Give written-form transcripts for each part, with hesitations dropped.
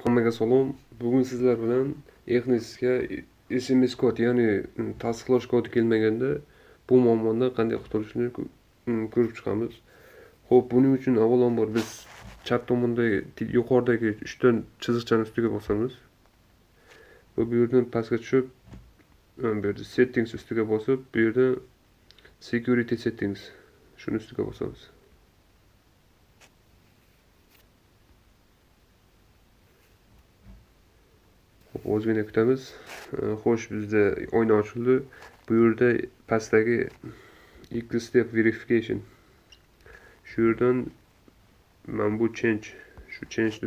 Hammaga salom. Bugun sizlar bilan Exnes'ga SMS kod, ya'ni tasdiqlash kodi kelmaganda bu muammodan qanday qutulishni ko'rib chiqamiz. Xo'p, buning uchun avvalambor biz chap tomondagi yuqoridagi 3 ta chiziqchani ustiga bosamiz. Va bu yerdan pastga tushib, bu yerda settings ustiga bosib, bu yerda security settings shuni ustiga bosamiz. Ozgina kutamiz. Xo'sh, bizda oyna ochildi. Bu yerda pastdagi ikki step verification. Shu yerdan mana bu change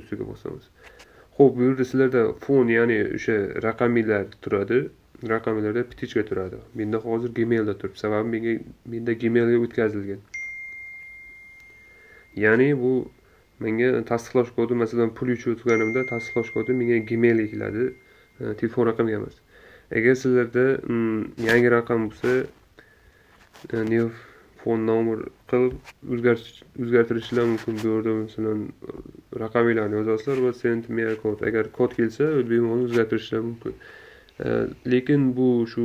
ustiga bosamiz. Xo'p, bu yerda sizlarda fon, ya'ni o'sha raqamlar turadi. Raqamlarda ptichka turadi. Menda hozir Gmailda turibdi. Sababi menda Gmailga o'tkazilgan. Ya'ni bu menga tasdiqlash kodi, masalan, pul o'tkazganimda tasdiqlash kodi menga Gmailga keladi, telefon raqamiga emas. Agar sizlarda yangi raqam bo'lsa, new phone number qilib o'zgartirishlar mumkin. Bu yerda masalan raqamlarni yozasizlar va send me a code. Agar kod kelsa, bemalol o'zgartirishlar mumkin. Lekin bu shu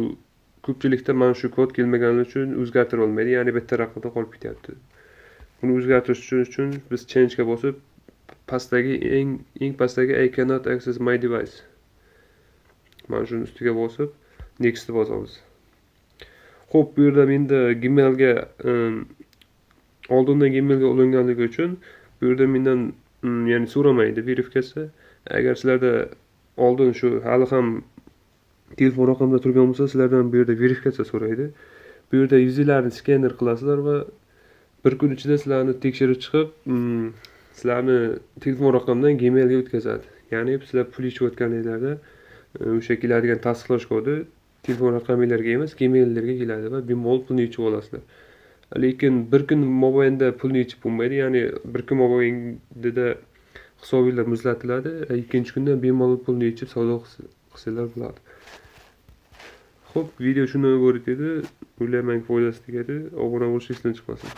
ko'pchilikda mana shu kod kelmagani uchun o'zgartira olmaydi, ya'ni bitta raqamda qolib ketyapti. Buni o'zgartirish uchun biz change ga bosib, pastdagi eng pastdagi I cannot access my device. Mana shuni ustiga bosib, next bosamiz. Xo'p, bu yerda menda Gmailga oldindan Gmailga ulanganligi uchun bu yerda mendan ya'ni so'ramaydi verifikatsiya. Agar sizlarda oldin shu hali ham telefon raqamida turgan bo'lsa, sizlardan bu yerda verifikatsiya so'raydi. Bu yerda yuzinglarni skanner qilasizlar va bir kun ichida sizlarni tekshirib chiqib, sizlarni telefon raqamidan Gmailga o'tkazadi. Ya'ni sizlar pul ishlayotganingizda o'sha keladigan tasdiqlash kodi telefon raqamingizga emas, Gmaillarga keladi va bemalol pulni yechib olasiz. Lekin bir kun mobaynida pulni yechib bo'lmaydi, ya'ni bir kun mobaynida hisobingizlar muzlatiladi, ikkinchi kunda bemalol pulni yechib savdo qilsanglar bo'ladi. Xo'p, video shundan iborat edi. O'ylaymanki foydasi tegadi. Obuna bo'lish esdan chiqmasin.